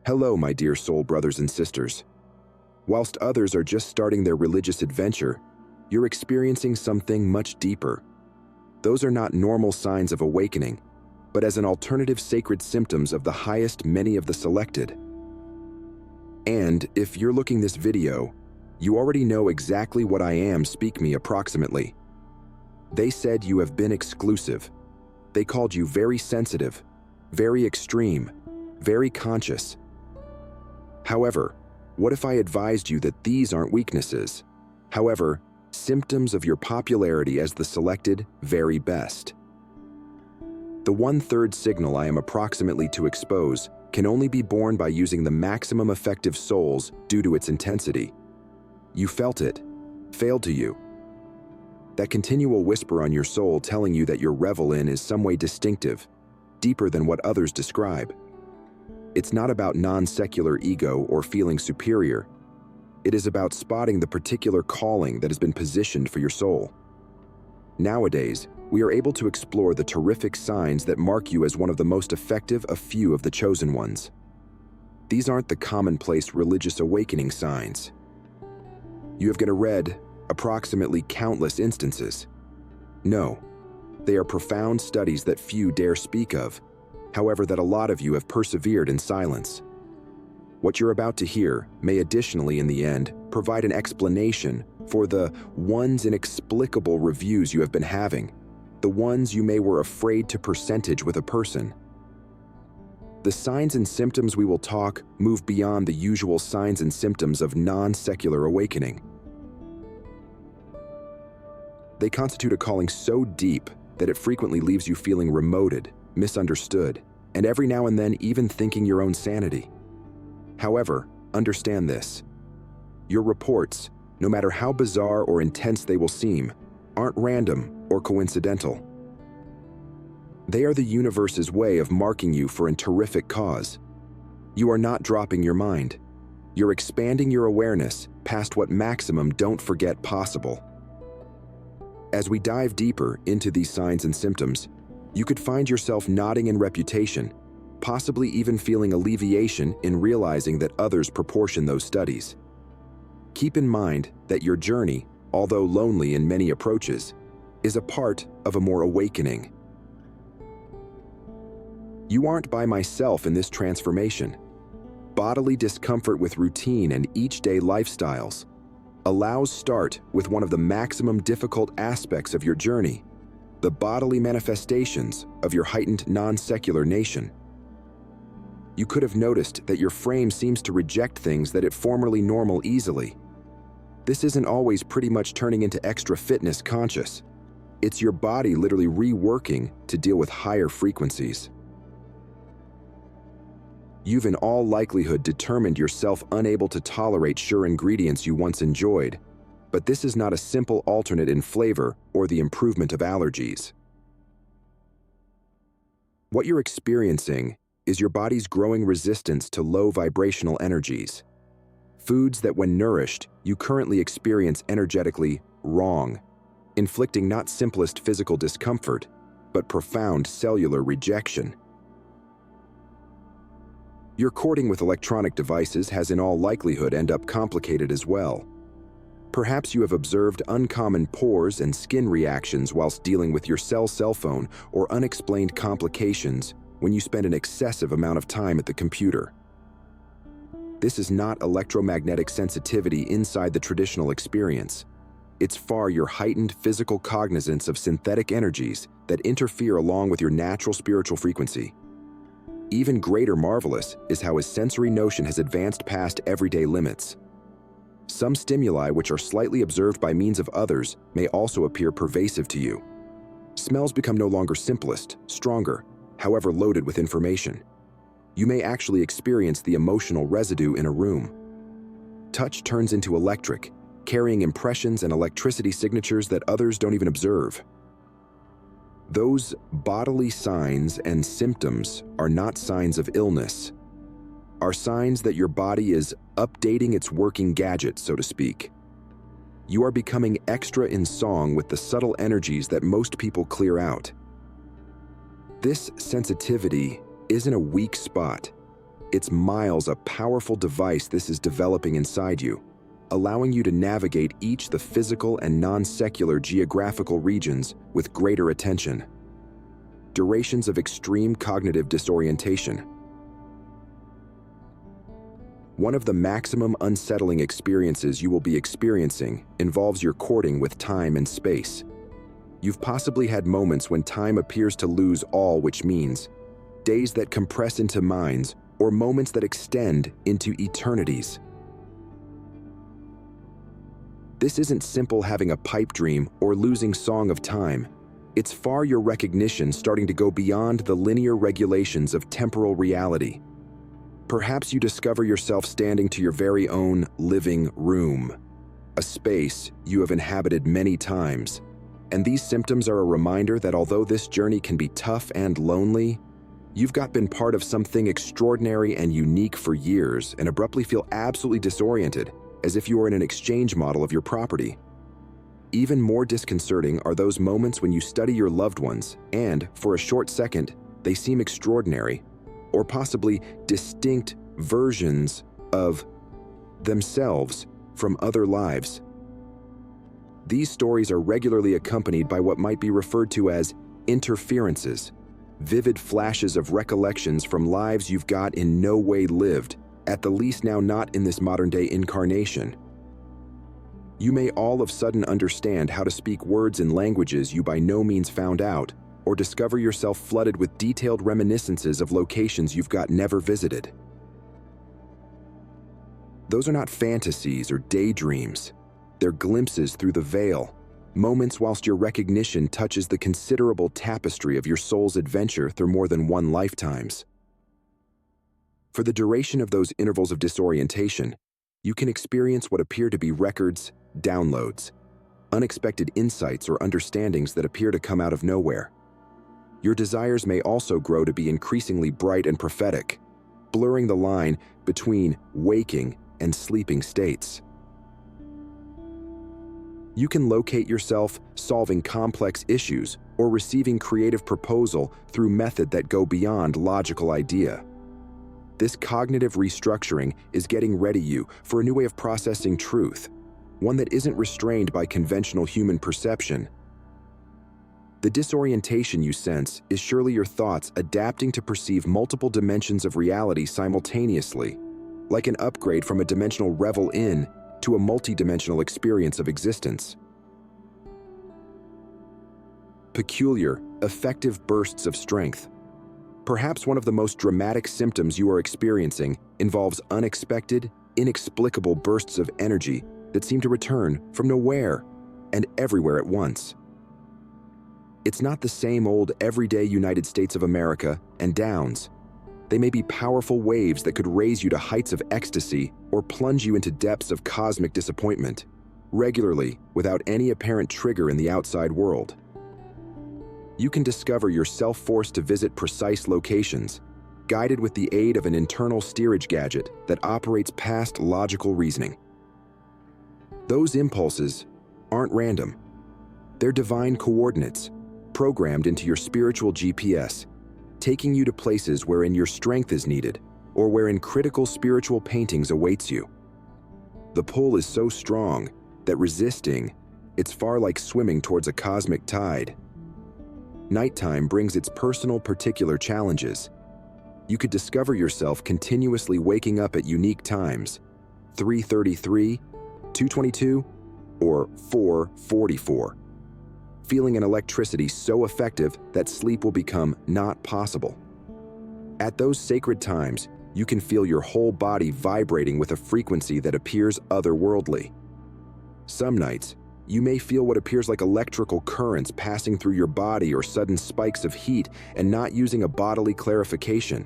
Hello, my dear soul brothers and sisters. Whilst others are just starting their religious adventure, you're experiencing something much deeper. Those are not normal signs of awakening, but as an alternative sacred symptoms of the highest many of the selected. And if you're looking this video, you already know exactly what I am. Speak me approximately. They said you have been exclusive. They called you very sensitive, very extreme, very conscious. However, what if I advised you that these aren't weaknesses? However, symptoms of your popularity as the selected very best. The 1/3 signal I am approximately to expose can only be borne by using the maximum effective souls due to its intensity. You felt it, failed to you. That continual whisper on your soul telling you that your revel in is some way distinctive, deeper than what others describe. It's not about non-secular ego or feeling superior. It is about spotting the particular calling that has been positioned for your soul. Nowadays, we are able to explore the terrific signs that mark you as one of the most effective of few of the chosen ones. These aren't the commonplace religious awakening signs. You have read approximately countless instances. No, they are profound studies that few dare speak of, however that a lot of you have persevered in silence. What you're about to hear may additionally, in the end, provide an explanation for the ones inexplicable reviews you have been having, the ones you may were afraid to percentage with a person. The signs and symptoms we will talk move beyond the usual signs and symptoms of non-secular awakening. They constitute a calling so deep that it frequently leaves you feeling remoted, misunderstood, and every now and then even thinking your own sanity. However, understand this. Your reports, no matter how bizarre or intense they will seem, aren't random or coincidental. They are the universe's way of marking you for a terrific cause. You are not dropping your mind. You're expanding your awareness past what maximum don't forget possible. As we dive deeper into these signs and symptoms, you could find yourself nodding in reputation, possibly even feeling alleviation in realizing that others proportion those studies. Keep in mind that your journey, although lonely in many approaches, is a part of a more awakening. You aren't by myself in this transformation. Bodily discomfort with routine and each-day lifestyles allows start with one of the maximum difficult aspects of your journey, the bodily manifestations of your heightened non-secular nation. You could have noticed that your frame seems to reject things that it formerly normal easily. This isn't always pretty much turning into extra fitness conscious. It's your body literally reworking to deal with higher frequencies. You've in all likelihood determined yourself unable to tolerate sure ingredients you once enjoyed, but this is not a simple alternate in flavor or the improvement of allergies. What you're experiencing is your body's growing resistance to low vibrational energies. Foods that when nourished, you currently experience energetically wrong, inflicting not simplest physical discomfort, but profound cellular rejection. Your courting with electronic devices has in all likelihood end up complicated as well. Perhaps you have observed uncommon pores and skin reactions whilst dealing with your cell phone or unexplained complications when you spend an excessive amount of time at the computer. This is not electromagnetic sensitivity inside the traditional experience. It's far your heightened physical cognizance of synthetic energies that interfere along with your natural spiritual frequency. Even greater marvelous is how his sensory notion has advanced past everyday limits. Some stimuli which are slightly observed by means of others may also appear pervasive to you. Smells become no longer simplest, stronger, however loaded with information. You may actually experience the emotional residue in a room. Touch turns into electric, carrying impressions and electricity signatures that others don't even observe. Those bodily signs and symptoms are not signs of illness, are signs that your body is updating its working gadget, so to speak. You are becoming extra in song with the subtle energies that most people clear out. This sensitivity isn't a weak spot. It's miles, a powerful device this is developing inside you, allowing you to navigate each the physical and non-secular geographical regions with greater attention. Durations of extreme cognitive disorientation. One of the maximum unsettling experiences you will be experiencing involves your courting with time and space. You've possibly had moments when time appears to lose all which means, days that compress into minds, or moments that extend into eternities. This isn't simple having a pipe dream or losing song of time. It's far your recognition starting to go beyond the linear regulations of temporal reality. Perhaps you discover yourself standing to your very own living room, a space you have inhabited many times. And these symptoms are a reminder that although this journey can be tough and lonely, you've been part of something extraordinary and unique for years and abruptly feel absolutely disoriented, as if you are in an exchange model of your property. Even more disconcerting are those moments when you study your loved ones and, for a short second, they seem extraordinary, or possibly distinct versions of themselves from other lives. These stories are regularly accompanied by what might be referred to as interferences, vivid flashes of recollections from lives you've in no way lived, at the least now not in this modern-day incarnation. You may all of a sudden understand how to speak words in languages you by no means found out, or discover yourself flooded with detailed reminiscences of locations you've never visited. Those are not fantasies or daydreams. They're glimpses through the veil, moments whilst your recognition touches the considerable tapestry of your soul's adventure through more than one lifetimes. For the duration of those intervals of disorientation, you can experience what appear to be records, downloads, unexpected insights or understandings that appear to come out of nowhere. Your desires may also grow to be increasingly bright and prophetic, blurring the line between waking and sleeping states. You can locate yourself solving complex issues or receiving creative proposal through method that go beyond logical idea. This cognitive restructuring is getting ready you for a new way of processing truth, one that isn't restrained by conventional human perception. The disorientation you sense is surely your thoughts adapting to perceive multiple dimensions of reality simultaneously, like an upgrade from a dimensional revel-in to a multidimensional experience of existence. Peculiar, effective bursts of strength. Perhaps one of the most dramatic symptoms you are experiencing involves unexpected, inexplicable bursts of energy that seem to return from nowhere and everywhere at once. It's not the same old everyday United States of America and downs. They may be powerful waves that could raise you to heights of ecstasy or plunge you into depths of cosmic disappointment, regularly without any apparent trigger in the outside world. You can discover yourself forced to visit precise locations, guided with the aid of an internal steerage gadget that operates past logical reasoning. Those impulses aren't random. They're divine coordinates, programmed into your spiritual GPS, taking you to places wherein your strength is needed or wherein critical spiritual paintings awaits you. The pull is so strong that resisting, it's far like swimming towards a cosmic tide. Nighttime brings its personal particular challenges. You could discover yourself continuously waking up at unique times, 3:33, 2:22, or 4:44, feeling an electricity so effective that sleep will become not possible. At those sacred times, you can feel your whole body vibrating with a frequency that appears otherworldly. Some nights, you may feel what appears like electrical currents passing through your body or sudden spikes of heat and not using a bodily clarification.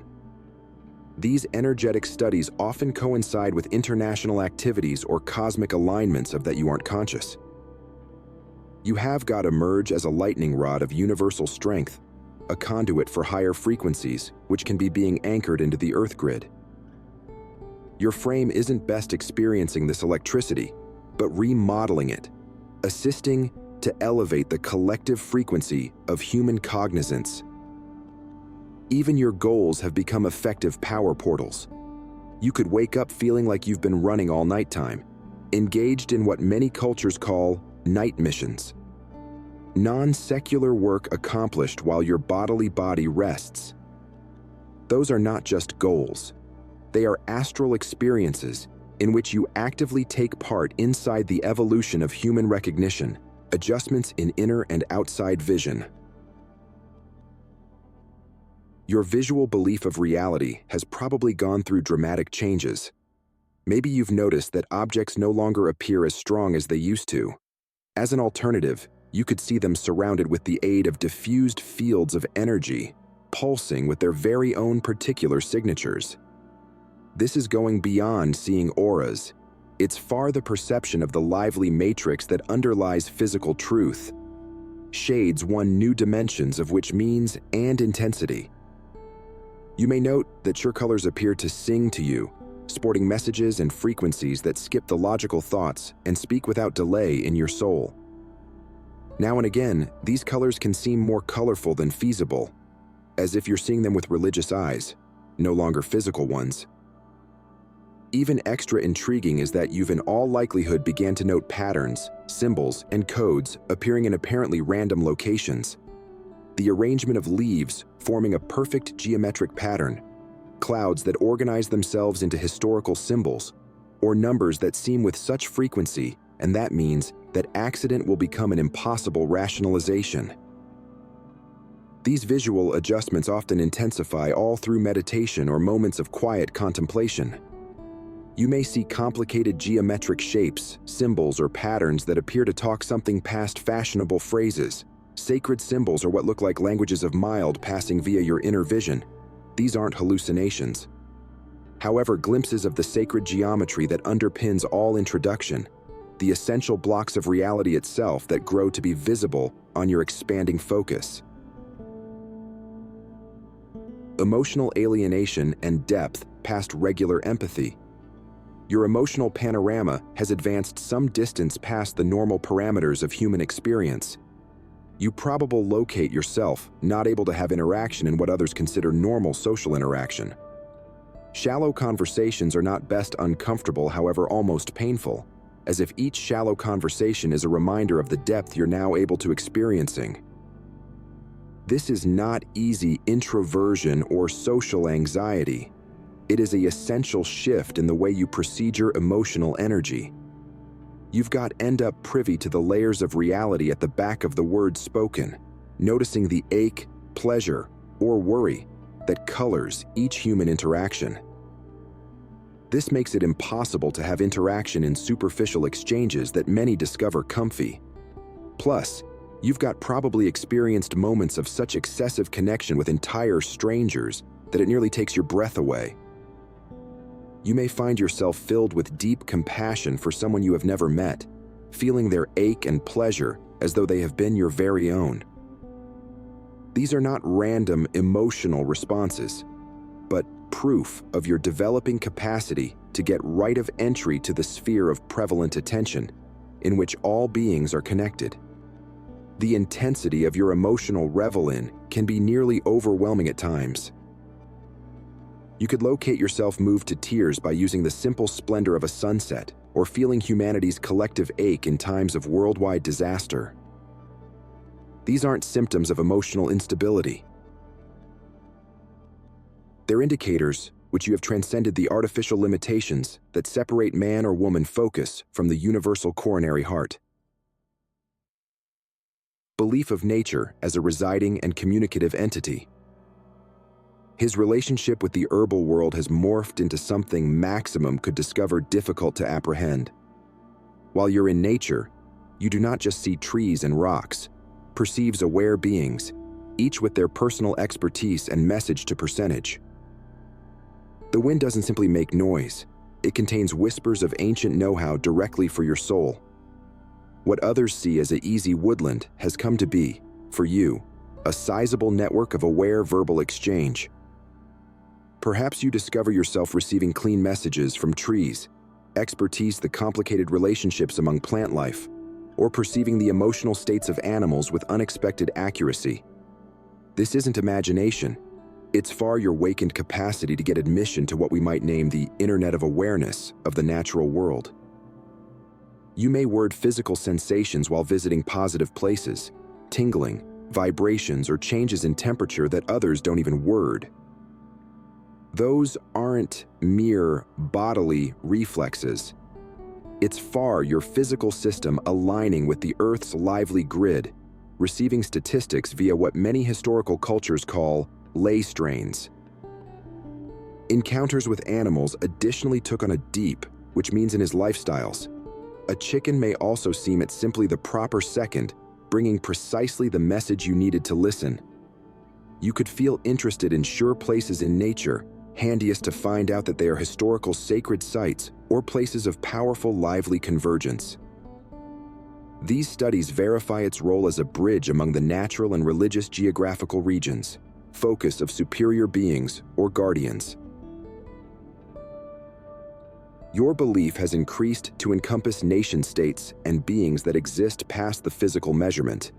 These energetic studies often coincide with international activities or cosmic alignments of that you aren't conscious. You have got to emerge as a lightning rod of universal strength, a conduit for higher frequencies, which can be being anchored into the Earth grid. Your frame isn't best experiencing this electricity, but remodeling it, assisting to elevate the collective frequency of human cognizance. Even your goals have become effective power portals. You could wake up feeling like you've been running all nighttime, engaged in what many cultures call night missions. Non-secular work accomplished while your bodily body rests. Those are not just goals. They are astral experiences in which you actively take part inside the evolution of human recognition, adjustments in inner and outside vision. Your visual belief of reality has probably gone through dramatic changes. Maybe you've noticed that objects no longer appear as strong as they used to. As an alternative, you could see them surrounded with the aid of diffused fields of energy, pulsing with their very own particular signatures. This is going beyond seeing auras. It's far the perception of the lively matrix that underlies physical truth. Shades won new dimensions of which means and intensity. You may note that your colors appear to sing to you, sporting messages and frequencies that skip the logical thoughts and speak without delay in your soul. Now and again, these colors can seem more colorful than feasible, as if you're seeing them with religious eyes, no longer physical ones. Even extra intriguing is that you've in all likelihood began to note patterns, symbols, and codes appearing in apparently random locations. The arrangement of leaves forming a perfect geometric pattern, clouds that organize themselves into historical symbols, or numbers that seem with such frequency, and that means that accident will become an impossible rationalization. These visual adjustments often intensify all through meditation or moments of quiet contemplation. You may see complicated geometric shapes, symbols, or patterns that appear to talk something past fashionable phrases, sacred symbols, or what look like languages of mind passing via your inner vision. These aren't hallucinations. However, glimpses of the sacred geometry that underpins all introduction, the essential blocks of reality itself that grow to be visible on your expanding focus. Emotional alienation and depth past regular empathy. Your emotional panorama has advanced some distance past the normal parameters of human experience. You probably locate yourself not able to have interaction in what others consider normal social interaction. Shallow conversations are not best uncomfortable, however almost painful, as if each shallow conversation is a reminder of the depth you're now able to experiencing. This is not easy introversion or social anxiety. It is an essential shift in the way you perceive your emotional energy. You've got to end up privy to the layers of reality at the back of the words spoken, noticing the ache, pleasure, or worry that colors each human interaction. This makes it impossible to have interaction in superficial exchanges that many discover comfy. Plus, you've got probably experienced moments of such excessive connection with entire strangers that it nearly takes your breath away. You may find yourself filled with deep compassion for someone you have never met, feeling their ache and pleasure as though they have been your very own. These are not random emotional responses, but proof of your developing capacity to get right of entry to the sphere of prevalent attention, in which all beings are connected. The intensity of your emotional revel-in can be nearly overwhelming at times. You could locate yourself moved to tears by using the simple splendor of a sunset, or feeling humanity's collective ache in times of worldwide disaster. These aren't symptoms of emotional instability. They're indicators which you have transcended the artificial limitations that separate man or woman focus from the universal coronary heart. Belief of nature as a residing and communicative entity. His relationship with the herbal world has morphed into something Maximum could discover difficult to apprehend. While you're in nature, you do not just see trees and rocks, perceives aware beings, each with their personal expertise and message to percentage. The wind doesn't simply make noise, it contains whispers of ancient know-how directly for your soul. What others see as an easy woodland has come to be, for you, a sizable network of aware verbal exchange. Perhaps you discover yourself receiving clean messages from trees, expertise the complicated relationships among plant life, or perceiving the emotional states of animals with unexpected accuracy. This isn't imagination. It's far your awakened capacity to get admission to what we might name the Internet of Awareness of the natural world. You may word physical sensations while visiting positive places, tingling, vibrations, or changes in temperature that others don't even word. Those aren't mere bodily reflexes. It's far your physical system aligning with the Earth's lively grid, receiving statistics via what many historical cultures call ley strains. Encounters with animals additionally took on a deep, which means in his lifestyles. A chicken may also seem at simply the proper second, bringing precisely the message you needed to listen. You could feel interested in sure places in nature, handiest to find out that they are historical sacred sites or places of powerful lively convergence. These studies verify its role as a bridge among the natural and religious geographical regions, focus of superior beings or guardians. Your belief has increased to encompass nation-states and beings that exist past the physical measurement.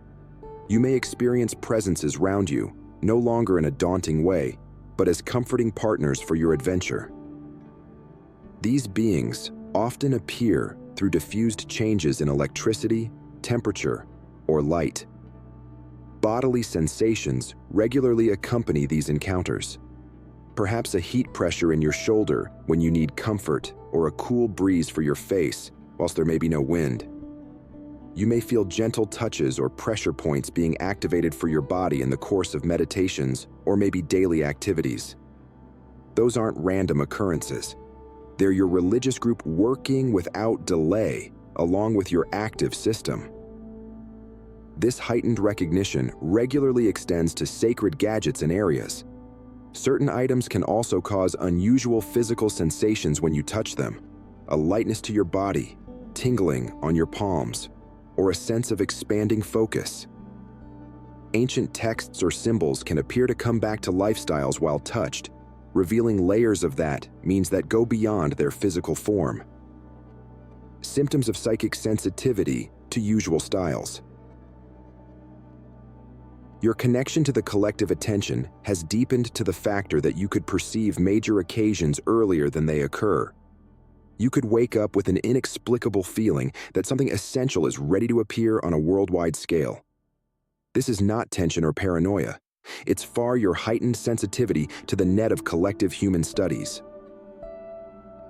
You may experience presences round you, no longer in a daunting way, but as comforting partners for your adventure. These beings often appear through diffused changes in electricity, temperature, or light. Bodily sensations regularly accompany these encounters. Perhaps a heat pressure in your shoulder when you need comfort, or a cool breeze for your face whilst there may be no wind. You may feel gentle touches or pressure points being activated for your body in the course of meditations or maybe daily activities. Those aren't random occurrences. They're your religious group working without delay, along with your active system. This heightened recognition regularly extends to sacred gadgets and areas. Certain items can also cause unusual physical sensations when you touch them, a lightness to your body, tingling on your palms, or a sense of expanding focus. Ancient texts or symbols can appear to come back to lifestyles while touched, revealing layers of that means that go beyond their physical form. Symptoms of psychic sensitivity to usual styles. Your connection to the collective attention has deepened to the factor that you could perceive major occasions earlier than they occur. You could wake up with an inexplicable feeling that something essential is ready to appear on a worldwide scale. This is not tension or paranoia. It's far your heightened sensitivity to the net of collective human studies.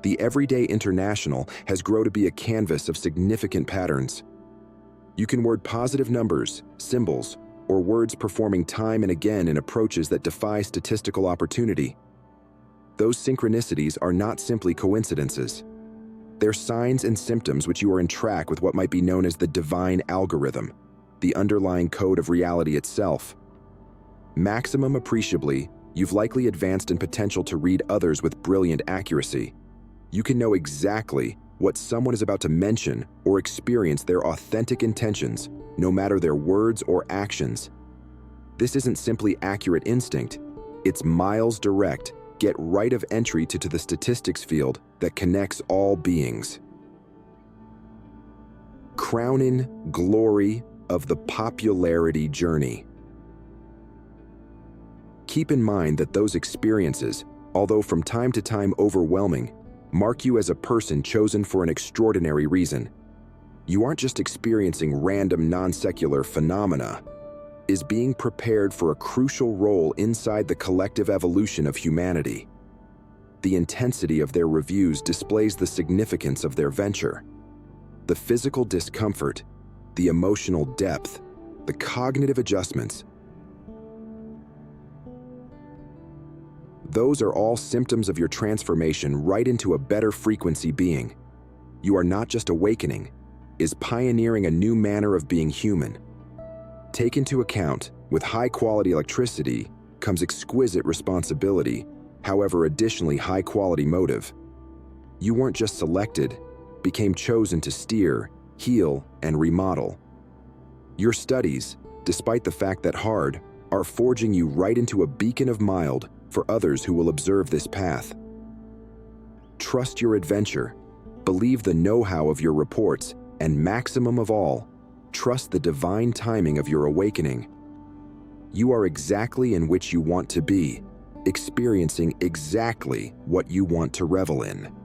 The everyday international has grown to be a canvas of significant patterns. You can word positive numbers, symbols, or words performing time and again in approaches that defy statistical opportunity. Those synchronicities are not simply coincidences. They're signs and symptoms which you are in track with what might be known as the divine algorithm, the underlying code of reality itself. Maximum appreciably, you've likely advanced in potential to read others with brilliant accuracy. You can know exactly what someone is about to mention or experience their authentic intentions, no matter their words or actions. This isn't simply accurate instinct, it's miles direct, get right of entry to the statistics field that connects all beings. Crowning glory of the popularity journey. Keep in mind that those experiences, although from time to time overwhelming, mark you as a person chosen for an extraordinary reason. You aren't just experiencing random non-secular phenomena. Is being prepared for a crucial role inside the collective evolution of humanity. The intensity of their reviews displays the significance of their venture. The physical discomfort, the emotional depth, the cognitive adjustments. Those are all symptoms of your transformation right into a better frequency being. You are not just awakening, is pioneering a new manner of being human. Take into account, with high-quality electricity comes exquisite responsibility, however additionally high-quality motive. You weren't just selected, became chosen to steer, heal, and remodel. Your studies, despite the fact that hard, are forging you right into a beacon of mild for others who will observe this path. Trust your adventure, believe the know-how of your reports, and maximum of all, trust the divine timing of your awakening. You are exactly in which you want to be, experiencing exactly what you want to revel in.